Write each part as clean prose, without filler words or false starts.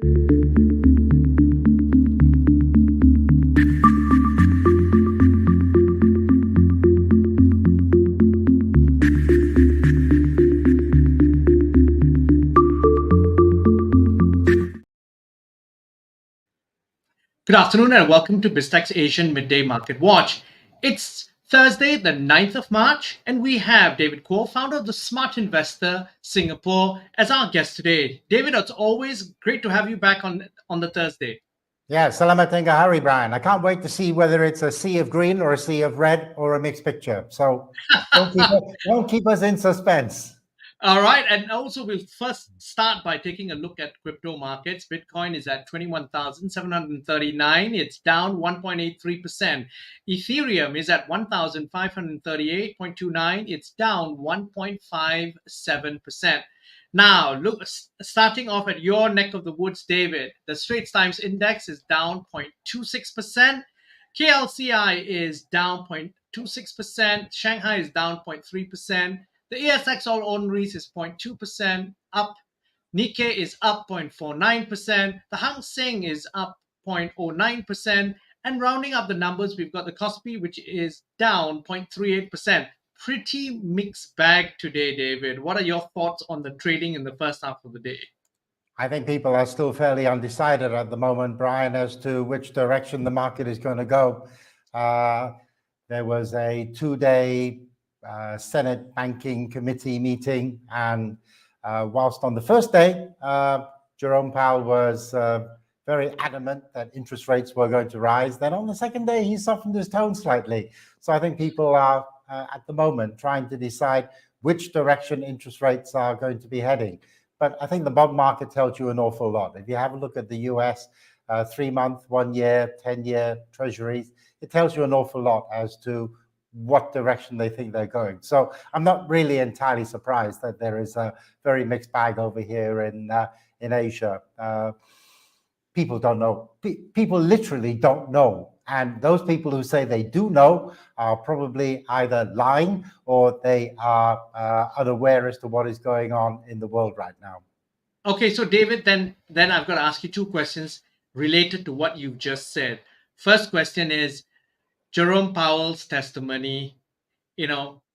Good afternoon and welcome to BizTech's Asian Midday Market Watch. It's Thursday, the 9th of March, and we have David Kuo, founder of the Smart Investor Singapore, as our guest today. David, it's always great to have you back on the Thursday. Yeah, selamat tengah hari, Brian. I can't wait to see whether it's a sea of green or a sea of red or a mixed picture. So don't keep us in suspense. All right, and also we'll first start by taking a look at crypto markets. Bitcoin is at 21,739. It's down 1.83%. Ethereum is at 1,538.29. It's down 1.57%. Now, look, starting off at your neck of the woods, David, the Straits Times Index is down 0.26%. KLCI is down 0.26%. Shanghai is down 0.3%. The ASX All Ordinaries is 0.2% up. Nikkei is up 0.49%. The Hang Seng is up 0.09%. And rounding up the numbers, we've got the Kospi, which is down 0.38%. Pretty mixed bag today, David. What are your thoughts on the trading in the first half of the day? I think people are still fairly undecided at the moment, Brian, as to which direction the market is going to go. There was a two-day Senate Banking Committee meeting, and whilst on the first day, Jerome Powell was very adamant that interest rates were going to rise, then on the second day, he softened his tone slightly. So I think people are at the moment trying to decide which direction interest rates are going to be heading. But I think the bond market tells you an awful lot. If you have a look at the US 3-month, 1-year, 10-year treasuries, it tells you an awful lot as to what direction they think they're going. So I'm not really entirely surprised that there is a very mixed bag over here in Asia. People don't know. People literally don't know. And those people who say they do know are probably either lying or they are unaware as to what is going on in the world right now. Okay, so David, then I've got to ask you two questions related to what you've just said. First question is Jerome Powell's testimony,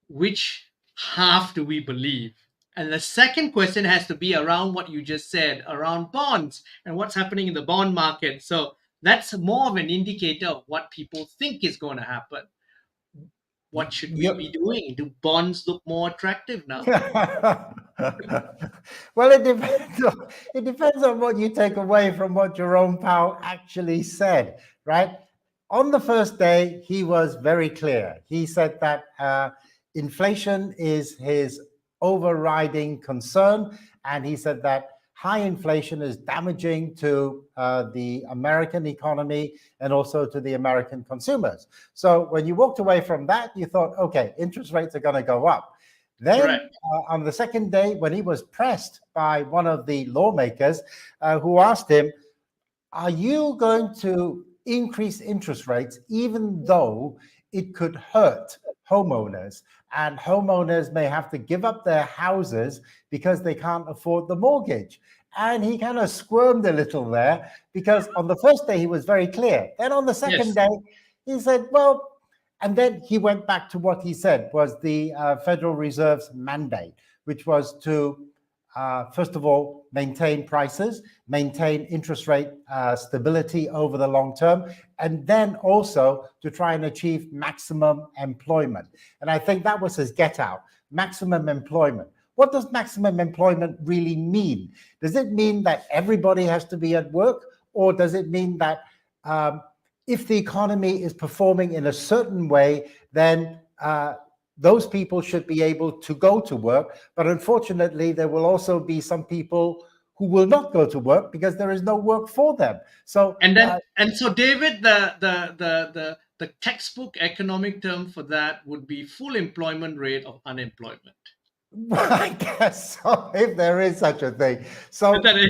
which half do we believe? And the second question has to be around what you just said, around bonds and what's happening in the bond market. So that's more of an indicator of what people think is going to happen. What should we be doing? Do bonds look more attractive now? Well, it depends on what you take away from what Jerome Powell actually said, right? On the first day, he was very clear. He said that inflation is his overriding concern, and he said that high inflation is damaging to the American economy and also to the American consumers. So when you walked away from that, you thought, okay, interest rates are going to go up. Then on the second day, when he was pressed by one of the lawmakers who asked him, are you going to increase interest rates even though it could hurt homeowners, and homeowners may have to give up their houses because they can't afford the mortgage? And he kind of squirmed a little there, because on the first day he was very clear. Then on the second day he said, well, and then he went back to what he said was the Federal Reserve's mandate, which was to first of all, maintain prices, maintain interest rate stability over the long term, and then also to try and achieve maximum employment. And I think that was his get out, maximum employment. What does maximum employment really mean? Does it mean that everybody has to be at work? Or does it mean that if the economy is performing in a certain way, then those people should be able to go to work? But unfortunately, there will also be some people who will not go to work because there is no work for them. So so David, the textbook economic term for that would be full employment rate of unemployment. I guess so, if there is such a thing. So that is.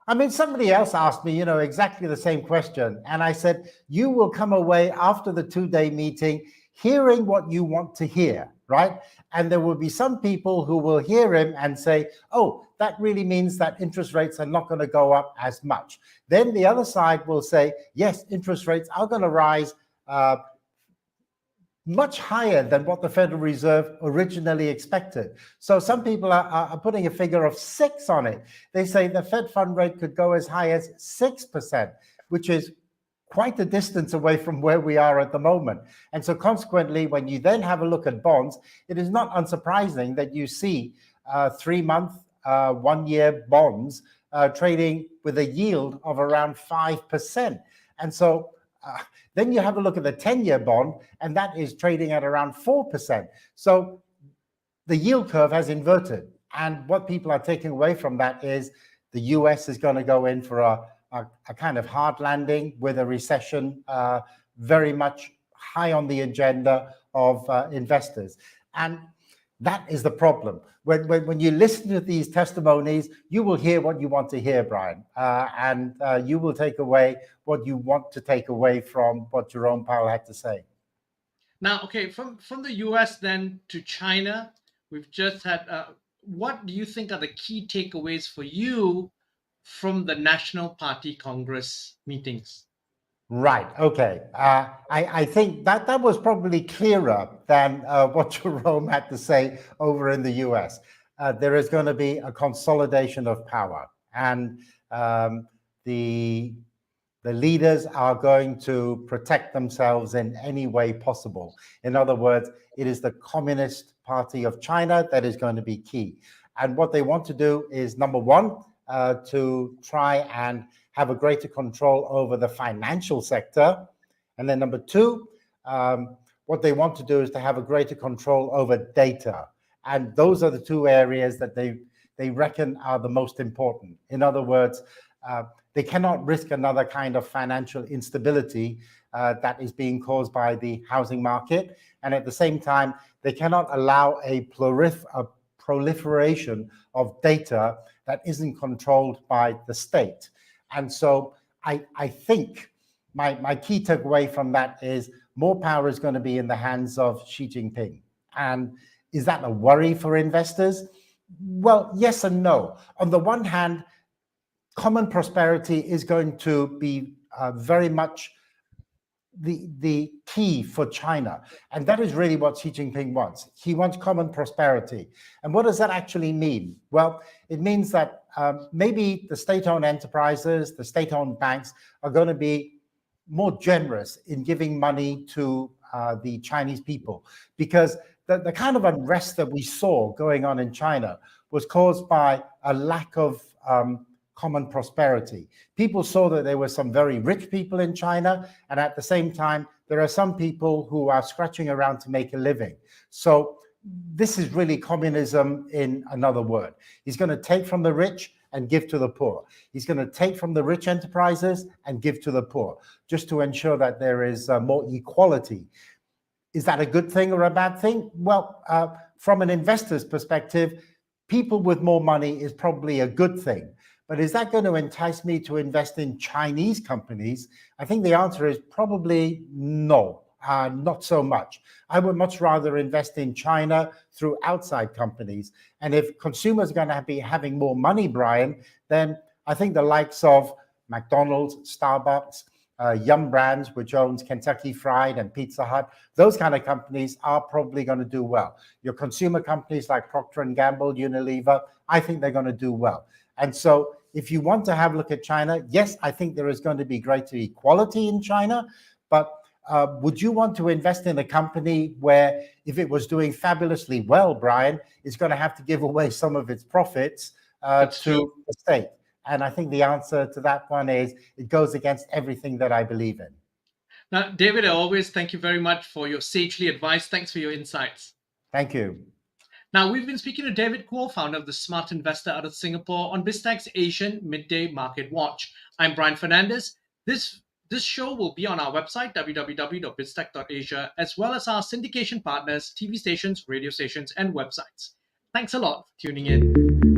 I mean, somebody else asked me, exactly the same question. And I said, you will come away after the 2-day meeting hearing what you want to hear, right? And there will be some people who will hear him and say, oh, that really means that interest rates are not going to go up as much. Then the other side will say, yes, interest rates are going to rise much higher than what the Federal Reserve originally expected. So some people are putting a figure of 6 on it. They say the Fed fund rate could go as high as 6%, which is quite a distance away from where we are at the moment. And so consequently, when you then have a look at bonds, it is not unsurprising that you see 3-month, 1-year bonds trading with a yield of around 5%. And so then you have a look at the 10-year bond, and that is trading at around 4%. So the yield curve has inverted. And what people are taking away from that is the US is going to go in for a kind of hard landing with a recession very much high on the agenda of investors. And that is the problem. When you listen to these testimonies, you will hear what you want to hear, Brian, and you will take away what you want to take away from what Jerome Powell had to say. Now, okay, from the US then to China, we've just had, what do you think are the key takeaways for you from the National Party Congress meetings? Right. Okay. I think that was probably clearer than what Jerome had to say over in the US. There is going to be a consolidation of power, and the leaders are going to protect themselves in any way possible. In other words, it is the Communist Party of China that is going to be key. And what they want to do is, number one, to try and have a greater control over the financial sector. And then number two, what they want to do is to have a greater control over data. And those are the two areas that they reckon are the most important. In other words, they cannot risk another kind of financial instability that is being caused by the housing market. And at the same time, they cannot allow a proliferation of data that isn't controlled by the state. And so I think my key takeaway from that is more power is going to be in the hands of Xi Jinping. And is that a worry for investors? Well, yes and no. On the one hand, common prosperity is going to be very much the key for China. And that is really what Xi Jinping wants. He wants common prosperity. And what does that actually mean? Well, it means that maybe the state-owned enterprises, the state-owned banks are going to be more generous in giving money to the Chinese people, because the kind of unrest that we saw going on in China was caused by a lack of common prosperity. People saw that there were some very rich people in China, and at the same time, there are some people who are scratching around to make a living. So this is really communism in another word. He's going to take from the rich and give to the poor. He's going to take from the rich enterprises and give to the poor, just to ensure that there is more equality. Is that a good thing or a bad thing? Well, from an investor's perspective, people with more money is probably a good thing. But is that going to entice me to invest in Chinese companies? I think the answer is probably no, not so much. I would much rather invest in China through outside companies. And if consumers are going to be having more money, Brian, then I think the likes of McDonald's, Starbucks, Yum Brands, which owns Kentucky Fried and Pizza Hut, those kind of companies are probably going to do well. Your consumer companies like Procter & Gamble, Unilever, I think they're going to do well. And so if you want to have a look at China, yes, I think there is going to be greater equality in China, but would you want to invest in a company where, if it was doing fabulously well, Brian, it's going to have to give away some of its profits to the state? And I think the answer to that one is it goes against everything that I believe in. Now, David, I always thank you very much for your sagely advice. Thanks for your insights. Thank you. Now, we've been speaking to David Kuo, founder of the Smart Investor out of Singapore, on BizTech's Asian Midday Market Watch. I'm Brian Fernandez. This show will be on our website, www.biztech.asia, as well as our syndication partners, TV stations, radio stations, and websites. Thanks a lot for tuning in.